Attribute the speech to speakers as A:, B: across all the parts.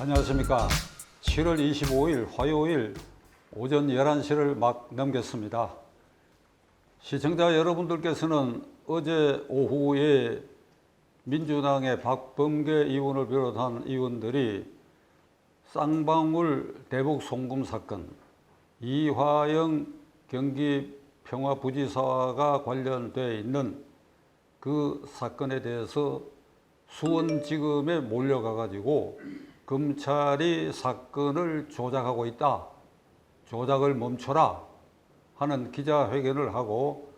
A: 안녕하십니까. 7월 25일 화요일 오전 11시를 막 넘겼습니다. 시청자 여러분들께서는 어제 오후에 민주당의 박범계 의원을 비롯한 의원들이 쌍방울 대북 송금 사건, 이화영 경기 평화부지사가 관련되어 있는 그 사건에 대해서 수원지검에 몰려가 가지고 검찰이 사건을 조작하고 있다, 조작을 멈춰라 하는 기자회견을 하고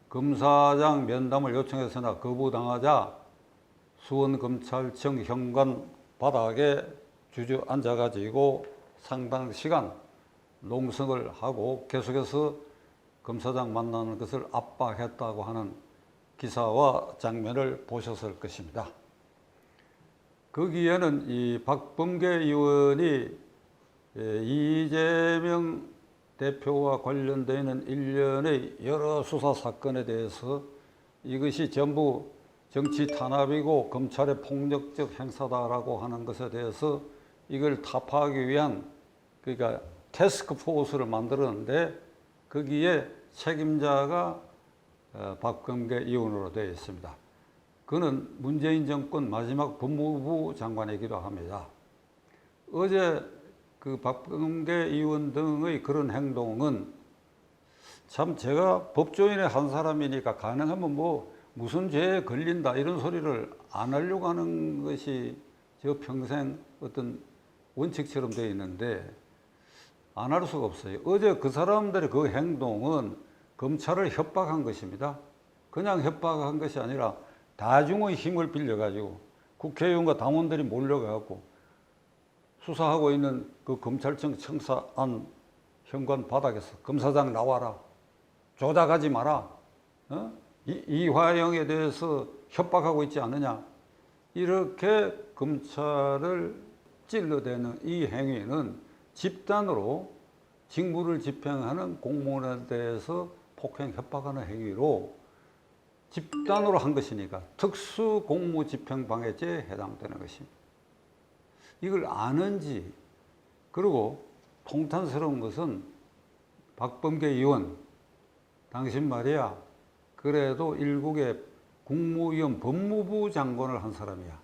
A: 검사장 면담을 요청했으나 거부당하자 수원검찰청 현관 바닥에 주저앉아 가지고 상당 시간 농성을 하고 계속해서 검사장 만나는 것을 압박했다고 하는 기사와 장면을 보셨을 것입니다. 거기에는 이 박범계 의원이 이재명 대표와 관련되어 있는 일련의 여러 수사 사건에 대해서 이것이 전부 정치 탄압이고 검찰의 폭력적 행사다라고 하는 것에 대해서 이걸 타파하기 위한, 그러니까 태스크포스를 만들었는데 거기에 책임자가 박범계 의원으로 되어 있습니다. 그는 문재인 정권 마지막 법무부 장관이기도 합니다. 어제 그 박범계 의원 등의 그런 행동은 참, 제가 법조인의 한 사람이니까 가능하면 뭐 무슨 죄에 걸린다 이런 소리를 안 하려고 하는 것이 저 평생 어떤 원칙처럼 되어 있는데 안 할 수가 없어요. 어제 그 사람들의 그 행동은 검찰을 협박한 것입니다. 그냥 협박한 것이 아니라 다중의 힘을 빌려가지고 국회의원과 당원들이 몰려가고 수사하고 있는 그 검찰청 청사 안 현관 바닥에서 검사장 나와라, 조작하지 마라, 이화영에 대해서 협박하고 있지 않느냐, 이렇게 검찰을 찔러대는 이 행위는 집단으로 직무를 집행하는 공무원에 대해서 폭행 협박하는 행위로 집단으로 한 것이니까 특수공무집행방해죄에 해당되는 것입니다. 이걸 아는지, 그리고 통탄스러운 것은 박범계 의원, 당신 말이야 그래도 일국의 국무위원 법무부 장관을 한 사람이야.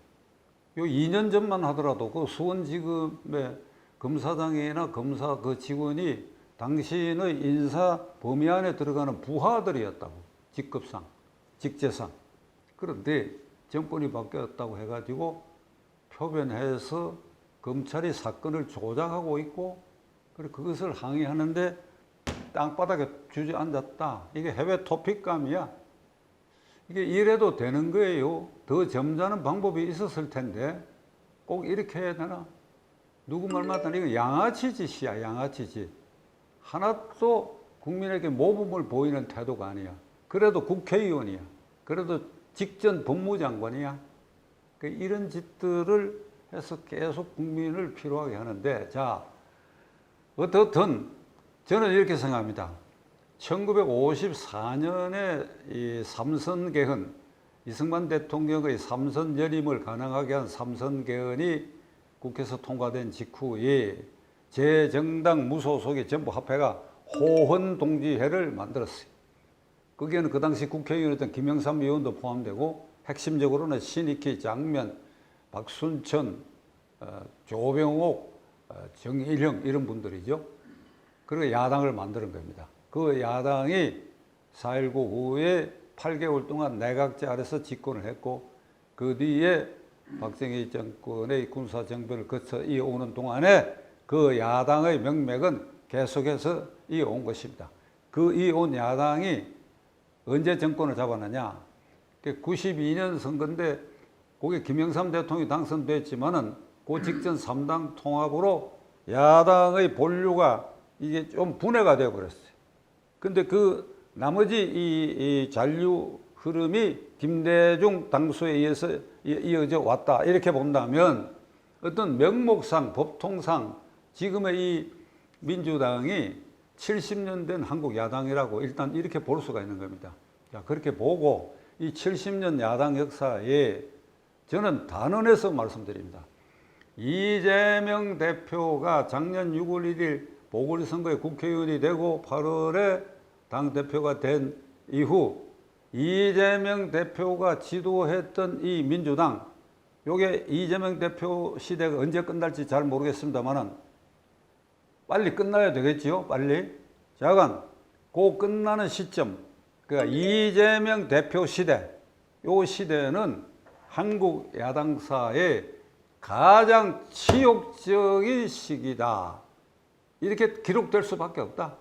A: 요 2년 전만 하더라도 그 수원지검의 검사장이나 검사 그 직원이 당신의 인사 범위 안에 들어가는 부하들이었다고, 직급상, 직제상. 그런데 정권이 바뀌었다고 해가지고 표변해서 검찰이 사건을 조작하고 있고, 그리고 그것을 항의하는데 땅바닥에 주저앉았다. 이게 해외 토픽감이야. 이게 이래도 되는 거예요. 더 점잖은 방법이 있었을 텐데 꼭 이렇게 해야 되나? 누구 말 맞다나 이거 양아치 짓이야, 양아치 짓. 하나도 국민에게 모범을 보이는 태도가 아니야. 그래도 국회의원이야. 그래도 직전 법무장관이야. 이런 짓들을 해서 계속 국민을 피로하게 하는데, 자, 어떻든 저는 이렇게 생각합니다. 1954년에 이 삼선개헌, 이승만 대통령의 삼선 연임을 가능하게 한 삼선개헌이 국회에서 통과된 직후에 제정당 무소속이 전부 합해가 호헌동지회를 만들었어요. 거기에는 그 당시 국회의원이었던 김영삼 의원도 포함되고, 핵심적으로는 신익희, 장면, 박순천, 조병옥, 정일형 이런 분들이죠. 그리고 야당을 만드는 겁니다. 그 야당이 4.19 후에 8개월 동안 내각제 아래서 집권을 했고, 그 뒤에 박정희 정권의 군사정변을 거쳐 이어오는 동안에 그 야당의 명맥은 계속해서 이어온 것입니다. 그 이어온 야당이 언제 정권을 잡았느냐? 92년 선거인데 거기 김영삼 대통령이 당선됐지만은 그 직전 3당 통합으로 야당의 본류가 이게 좀 분해가 되어 버렸어요. 근데 그 나머지 이 잔류 흐름이 김대중 당수에 의해서 이어져 왔다, 이렇게 본다면 어떤 명목상, 법통상 지금의 이 민주당이 70년 된 한국 야당이라고 일단 이렇게 볼 수가 있는 겁니다. 자, 그렇게 보고 이 70년 야당 역사에 저는 단언해서 말씀드립니다. 이재명 대표가 작년 6월 1일 보궐선거에 국회의원이 되고 8월에 당대표가 된 이후 이재명 대표가 지도했던 이 민주당, 요게 이재명 대표 시대가 언제 끝날지 잘 모르겠습니다만은 빨리 끝나야 되겠지요, 빨리. 자간, 그 끝나는 시점, 그러니까 이재명 대표 시대, 요 시대는 한국 야당사의 가장 치욕적인 시기다. 이렇게 기록될 수밖에 없다.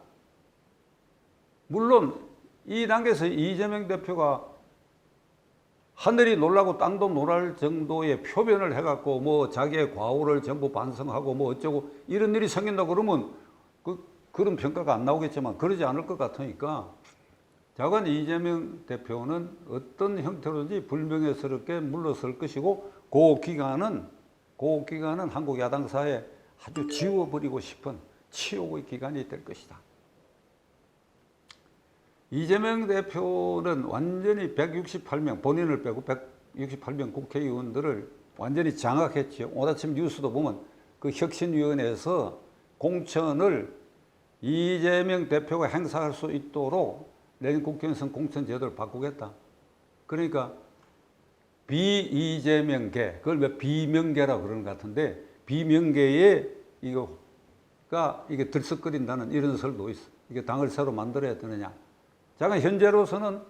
A: 물론 이 단계에서 이재명 대표가 하늘이 놀라고 땅도 놀랄 정도의 표변을 해갖고 뭐 자기의 과오를 전부 반성하고 뭐 어쩌고 이런 일이 생긴다 그러면 그런 평가가 안 나오겠지만 그러지 않을 것 같으니까 자관 이재명 대표는 어떤 형태로든지 불명예스럽게 물러설 것이고 그 기간은 한국 야당사에 아주 지워버리고 싶은 치욕의 기간이 될 것이다. 이재명 대표는 완전히 168명, 본인을 빼고 168명 국회의원들을 완전히 장악했죠. 오늘 아침 뉴스도 보면 그 혁신위원회에서 공천을 이재명 대표가 행사할 수 있도록 내년 국회의원 공천 제도를 바꾸겠다. 그러니까 비이재명계, 그걸 왜 비명계라고 그러는 것 같은데 비명계에 이게 들썩거린다는 이런 설도 있어. 이게 당을 새로 만들어야 되느냐. 잠깐 현재로서는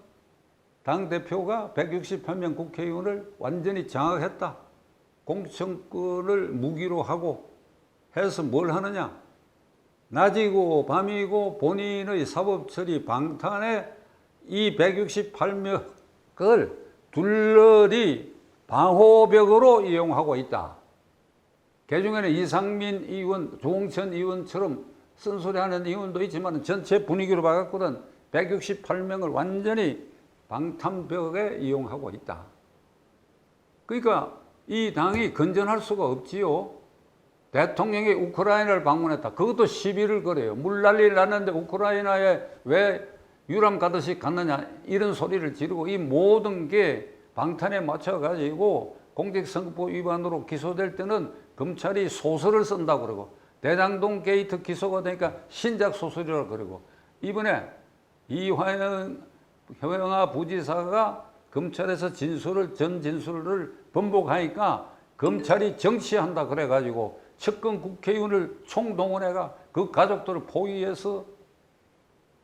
A: 당대표가 168명 국회의원을 완전히 장악했다. 공천권을 무기로 하고 해서 뭘 하느냐. 낮이고 밤이고 본인의 사법처리 방탄에 이 168명을 둘러리 방호벽으로 이용하고 있다. 그중에는 이상민 의원, 조홍천 의원처럼 쓴소리하는 의원도 있지만 전체 분위기로 봐갖고는 168명을 완전히 방탄벽에 이용하고 있다. 그러니까 이 당이 건전할 수가 없지요. 대통령이 우크라이나를 방문했다. 그것도 시비를 걸어요. 물난리 났는데 우크라이나에 왜 유람 가듯이 갔느냐 이런 소리를 지르고 이 모든 게 방탄에 맞춰가지고 공직선거법 위반으로 기소될 때는 검찰이 소설을 쓴다고 그러고 대장동 게이트 기소가 되니까 신작 소설이라고 그러고 이번에 이화영아 부지사가 검찰에서 전 진술을 번복하니까 검찰이 정치한다 그래가지고 측근 국회의원을 총동원해가 그 가족들을 포위해서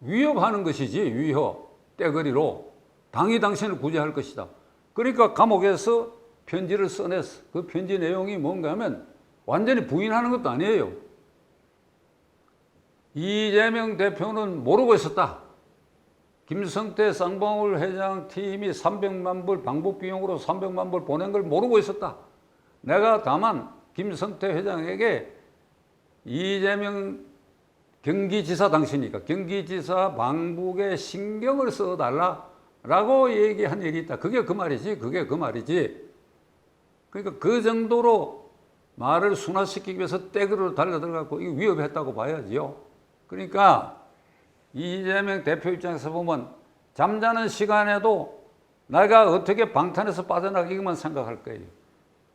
A: 위협하는 것이지. 위협, 떼거리로 당이 당신을 구제할 것이다. 그러니까 감옥에서 편지를 써냈어. 그 편지 내용이 뭔가 하면 완전히 부인하는 것도 아니에요. 이재명 대표는 모르고 있었다. 김성태 쌍방울 회장 팀이 300만 불 방북비용으로 300만 불 보낸 걸 모르고 있었다. 내가 다만 김성태 회장에게 이재명 경기지사 당시니까 경기지사 방북에 신경을 써달라라고 얘기한 일이 있다. 그게 그 말이지. 그러니까 그 정도로 말을 순화시키기 위해서 떼그로 달려들어가고 이거 위협했다고 봐야지요. 그러니까 이재명 대표 입장에서 보면 잠자는 시간에도 내가 어떻게 방탄에서 빠져나가기만 생각할 거예요.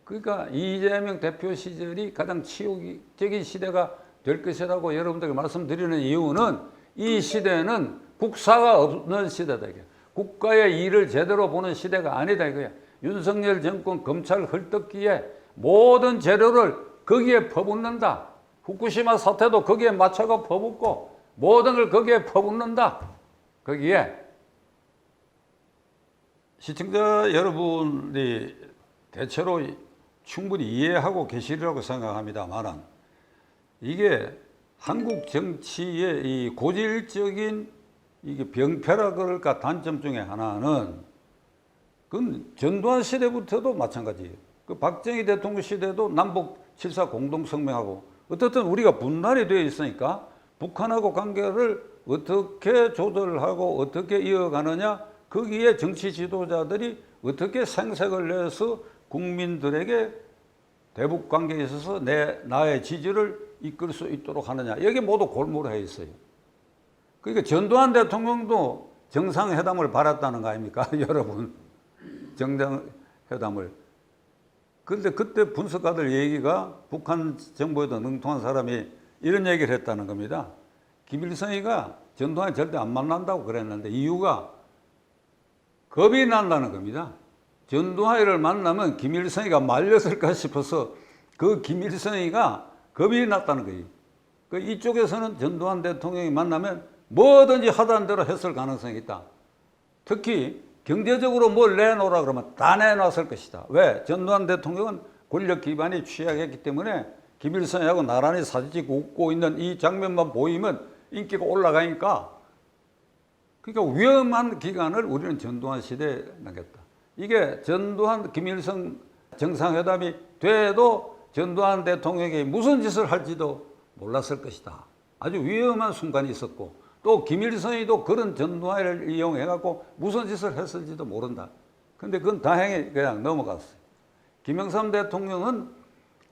A: 그러니까 이재명 대표 시절이 가장 치욕적인 시대가 될 것이라고 여러분들에게 말씀드리는 이유는 이 시대는 국사가 없는 시대다. 국가의 일을 제대로 보는 시대가 아니다 이거야. 윤석열 정권 검찰 헐떡기에 모든 재료를 거기에 퍼붓는다. 후쿠시마 사태도 거기에 맞춰가 퍼붓고 모든 걸 거기에 퍼붓는다. 거기에 시청자 여러분이 대체로 충분히 이해하고 계시리라고 생각합니다만은 이게 한국 정치의 이 고질적인 이게 병폐라 그럴까 단점 중에 하나는 그건 전두환 시대부터도 마찬가지예요. 그 박정희 대통령 시대도 남북 7.4 공동성명하고 어떻든 우리가 분단이 되어 있으니까 북한하고 관계를 어떻게 조절하고 어떻게 이어가느냐 거기에 정치 지도자들이 어떻게 생색을 내서 국민들에게 대북 관계에 있어서 나의 지지를 이끌 수 있도록 하느냐 여기 모두 골몰해 있어요. 그러니까 전두환 대통령도 정상회담을 바랐다는 거 아닙니까? 여러분 정상회담을 그런데 그때 분석가들 얘기가 북한 정부에도 능통한 사람이 이런 얘기를 했다는 겁니다. 김일성이가 전두환이 절대 안 만난다고 그랬는데 이유가 겁이 난다는 겁니다. 전두환이를 만나면 김일성이가 말렸을까 싶어서 그 김일성이가 겁이 났다는 거예요. 그 이쪽에서는 전두환 대통령이 만나면 뭐든지 하던 대로 했을 가능성이 있다. 특히 경제적으로 뭘 내놓으라 그러면 다 내놨을 것이다. 왜? 전두환 대통령은 권력 기반이 취약했기 때문에 김일성하고 나란히 사진 찍고 웃고 있는 이 장면만 보이면 인기가 올라가니까, 그러니까 위험한 기간을 우리는 전두환 시대에 남겼다. 이게 전두환 김일성 정상회담이 돼도 전두환 대통령이 무슨 짓을 할지도 몰랐을 것이다. 아주 위험한 순간이 있었고 또 김일성이도 그런 전두환을 이용해갖고 무슨 짓을 했을지도 모른다. 근데 그건 다행히 그냥 넘어갔어요. 김영삼 대통령은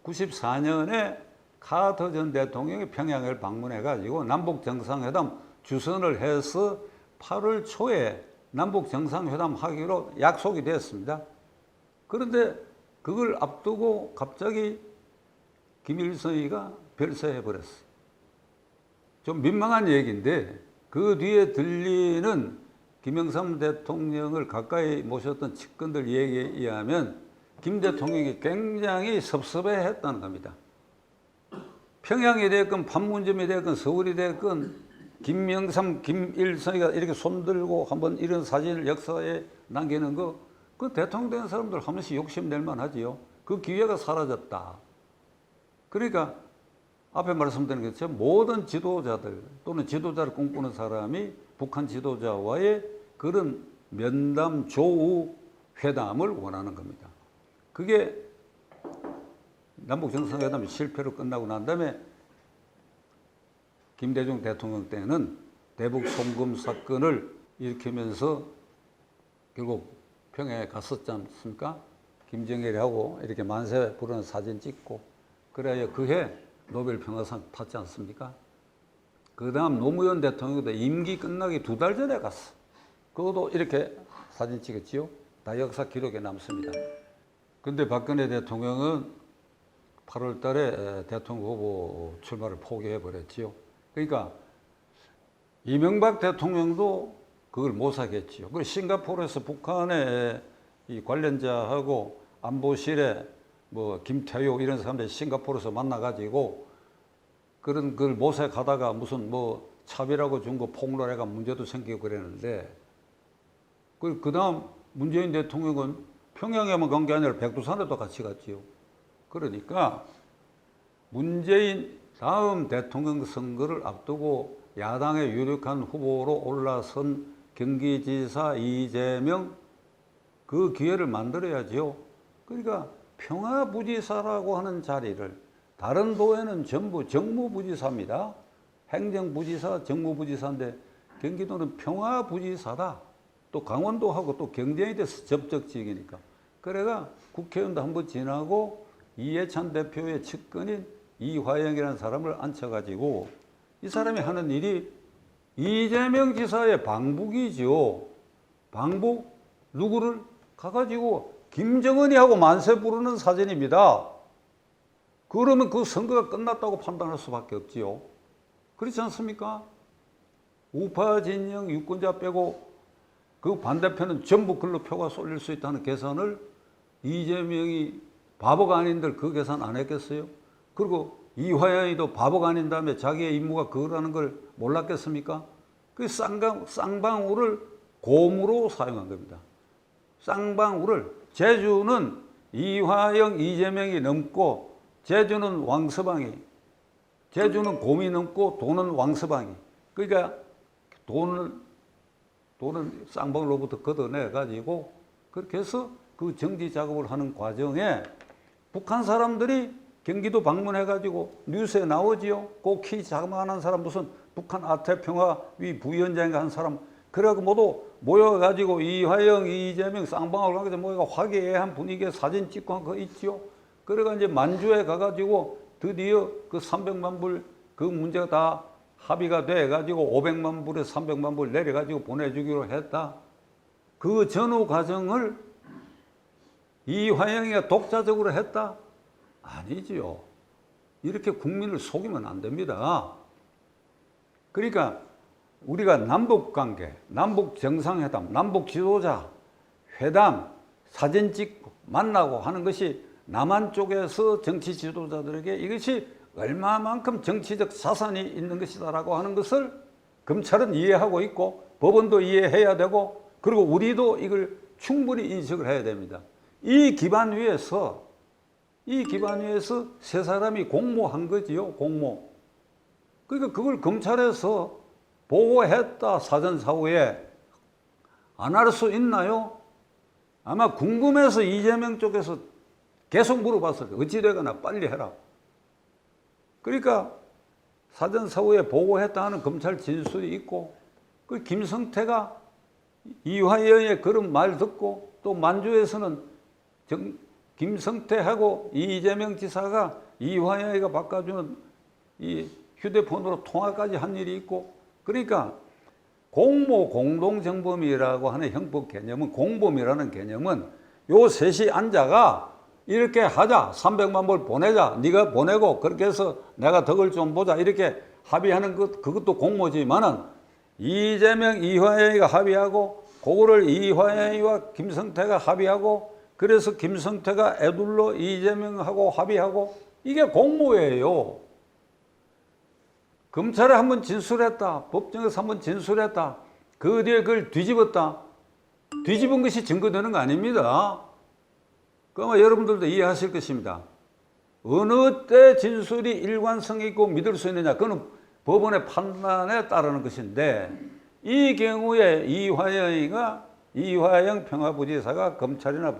A: 94년에 카터 전 대통령이 평양을 방문해가지고 남북 정상회담 주선을 해서 8월 초에 남북 정상회담 하기로 약속이 됐습니다. 그런데 그걸 앞두고 갑자기 김일성이가 별세해버렸어요. 좀 민망한 얘기인데 그 뒤에 들리는 김영삼 대통령을 가까이 모셨던 측근들 얘기에 의하면 김 대통령이 굉장히 섭섭해했다는 겁니다. 평양이 됐건 판문점이 됐건 서울이 됐건 김영삼, 김일성이가 이렇게 손들고 한번 이런 사진을 역사에 남기는 거, 그 대통령 된 사람들 한 번씩 욕심낼 만하지요. 그 기회가 사라졌다. 그러니까 앞에 말씀드린 것처럼 모든 지도자들 또는 지도자를 꿈꾸는 사람이 북한 지도자와의 그런 면담, 조우, 회담을 원하는 겁니다. 그게 남북 정상회담이 실패로 끝나고 난 다음에 김대중 대통령 때는 대북 송금 사건을 일으키면서 결국 평양에 갔었지 않습니까? 김정일하고 이렇게 만세 부르는 사진 찍고, 그래야 그해 노벨 평화상 탔지 않습니까? 그 다음 노무현 대통령도 임기 끝나기 2달 전에 갔어. 그것도 이렇게 사진 찍었지요. 다 역사 기록에 남습니다. 근데 박근혜 대통령은 8월 달에 대통령 후보 출마를 포기해 버렸지요. 그러니까 이명박 대통령도 그걸 못 사겠지요. 그래서 싱가포르에서 북한의 이 관련자하고 안보실에 뭐 김태효 이런 사람들이 싱가포르에서 만나가지고 그런 걸 모색하다가 무슨 뭐 차비라고 준 거 폭로해가 문제도 생기고 그랬는데, 그 다음 문재인 대통령은 평양에만 간 게 아니라 백두산에도 같이 갔지요. 그러니까 문재인 다음 대통령 선거를 앞두고 야당의 유력한 후보로 올라선 경기지사 이재명, 그 기회를 만들어야지요. 그러니까 평화부지사라고 하는 자리를, 다른 도에는 전부 정무부지사입니다. 행정부지사, 정무부지사인데 경기도는 평화부지사다. 또 강원도하고 또 경쟁이 돼서 접촉지역이니까. 그래가 국회의원도 한번 지나고 이해찬 대표의 측근인 이화영이라는 사람을 앉혀가지고 이 사람이 하는 일이 이재명 지사의 방북이죠. 방북, 누구를 가가지고 김정은이하고 만세 부르는 사진입니다. 그러면 그 선거가 끝났다고 판단할 수밖에 없지요. 그렇지 않습니까? 우파 진영 유권자 빼고 그 반대편은 전부 글로 표가 쏠릴 수 있다는 계산을 이재명이 바보가 아닌들 그 계산 안 했겠어요? 그리고 이화영이도 바보가 아닌 다음에 자기의 임무가 그거라는 걸 몰랐겠습니까? 그 쌍방울을 곰으로 사용한 겁니다. 쌍방울을, 제주는 이화영, 이재명이 넘고 제주는 왕서방이, 제주는 곰이 넘고 도는 왕서방이. 그러니까 돈은 쌍방울로부터 걷어내가지고 그렇게 해서 그 정지 작업을 하는 과정에 북한 사람들이 경기도 방문해가지고 뉴스에 나오지요. 그 키 자그마한 사람, 무슨 북한 아태평화위 부위원장인가 한 사람, 그래가지고 모두 모여가지고 이화영, 이재명, 쌍방울 가서 모여가 화기애애한 분위기에 사진 찍고 한 거 있지요. 그래가 이제 만주에 가가지고 드디어 그 300만 불 그 문제가 다 합의가 돼가지고 500만 불에 300만 불 내려가지고 보내주기로 했다. 그 전후 과정을 이화영이가 독자적으로 했다? 아니지요. 이렇게 국민을 속이면 안 됩니다. 그러니까 우리가 남북관계, 남북정상회담, 남북지도자 회담, 사진 찍고 만나고 하는 것이 남한 쪽에서 정치 지도자들에게 이것이 얼마만큼 정치적 자산이 있는 것이다라고 하는 것을 검찰은 이해하고 있고 법원도 이해해야 되고 그리고 우리도 이걸 충분히 인식을 해야 됩니다. 이 기반 위에서 세 사람이 공모한 거지요, 공모. 그러니까 그걸 검찰에서 보고했다, 사전사후에. 안 할 수 있나요? 아마 궁금해서 이재명 쪽에서 계속 물어봤을 때 어찌되거나 빨리 해라. 그러니까 사전사후에 보고했다 하는 검찰 진술이 있고 그 김성태가 이화영의 그런 말 듣고 또 만주에서는 김성태하고 이재명 지사가 이화영이가 바꿔주는 이 휴대폰으로 통화까지 한 일이 있고 그러니까 공모 공동정범이라고 하는 형법 개념은 공범이라는 개념은 요 셋이 앉아가 이렇게 하자 300만 불 보내자 네가 보내고 그렇게 해서 내가 덕을 좀 보자 이렇게 합의하는 것 그것도 공모지만은 이재명 이화영이가 합의하고 그거를 이화영이와 김성태가 합의하고 그래서 김성태가 애둘러 이재명하고 합의하고 이게 공모예요. 검찰에 한번 진술했다. 법정에서 한번 진술했다. 그 뒤에 그걸 뒤집었다. 뒤집은 것이 증거되는 거 아닙니다. 그러면 여러분들도 이해하실 것입니다. 어느 때 진술이 일관성 있고 믿을 수 있느냐. 그건 법원의 판단에 따르는 것인데 이 경우에 이화영 평화부지사가 검찰이나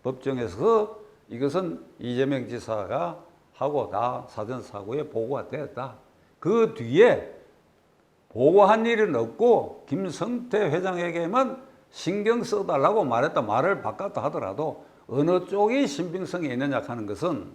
A: 법정에서 이것은 이재명 지사가 하고 다 사전사고에 보고가 되었다. 그 뒤에 보고한 일은 없고 김성태 회장에게만 신경 써달라고 말했다. 말을 바꿨다 하더라도 어느 쪽이 신빙성이 있느냐 하는 것은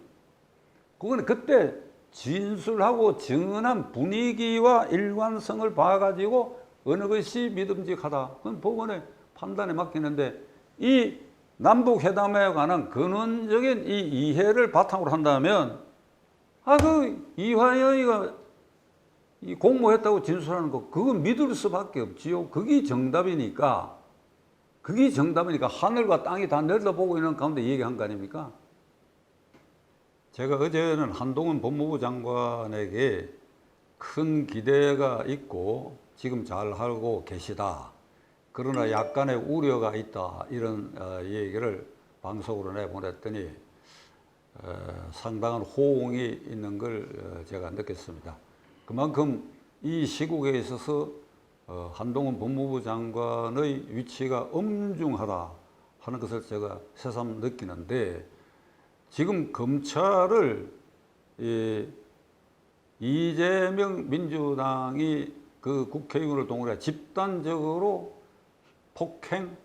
A: 그건 그때 진술하고 증언한 분위기와 일관성을 봐가지고 어느 것이 믿음직하다. 그건 법원의 판단에 맡기는데 이 남북회담에 관한 근원적인 이 이해를 바탕으로 한다면 그 이화영이가 이 공모했다고 진술하는 거 그건 믿을 수밖에 없지요. 그게 정답이니까 하늘과 땅이 다 내려보고 있는 가운데 얘기한 거 아닙니까? 제가 어제는 한동훈 법무부 장관에게 큰 기대가 있고 지금 잘하고 계시다. 그러나 약간의 우려가 있다. 이런 얘기를 방송으로 내보냈더니 상당한 호응이 있는 걸 제가 느꼈습니다. 그만큼 이 시국에 있어서 한동훈 법무부 장관의 위치가 엄중하다 하는 것을 제가 새삼 느끼는데 지금 검찰을 이재명 민주당이 그 국회의원을 동원해 집단적으로 폭행,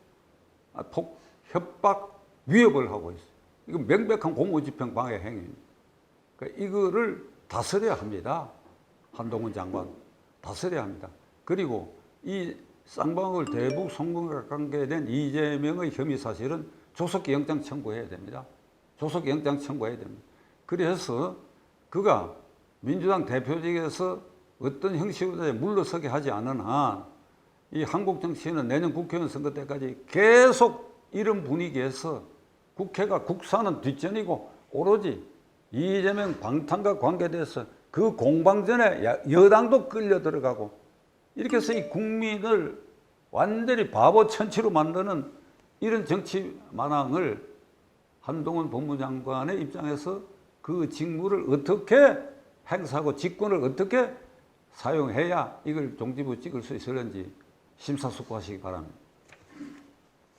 A: 협박, 위협을 하고 있어요. 이거 명백한 공무집행 방해 행위입니다. 그러니까 이거를 다스려야 합니다. 한동훈 장관 다스려야 합니다. 그리고 이 쌍방울 대북 송금과 관계된 이재명의 혐의 사실은 조속히 영장 청구해야 됩니다. 조속히 영장 청구해야 됩니다. 그래서 그가 민주당 대표직에서 어떤 형식으로 물러서게 하지 않은 한 이 한국 정치는 내년 국회의원 선거 때까지 계속 이런 분위기에서 국회가 국사는 뒷전이고 오로지 이재명 방탄과 관계돼서 그 공방전에 여당도 끌려 들어가고 이렇게 해서 이 국민을 완전히 바보 천치로 만드는 이런 정치 만왕을 한동훈 법무장관의 입장에서 그 직무를 어떻게 행사하고 직권을 어떻게 사용해야 이걸 종지부 찍을 수 있을는지 심사숙고하시기 바랍니다.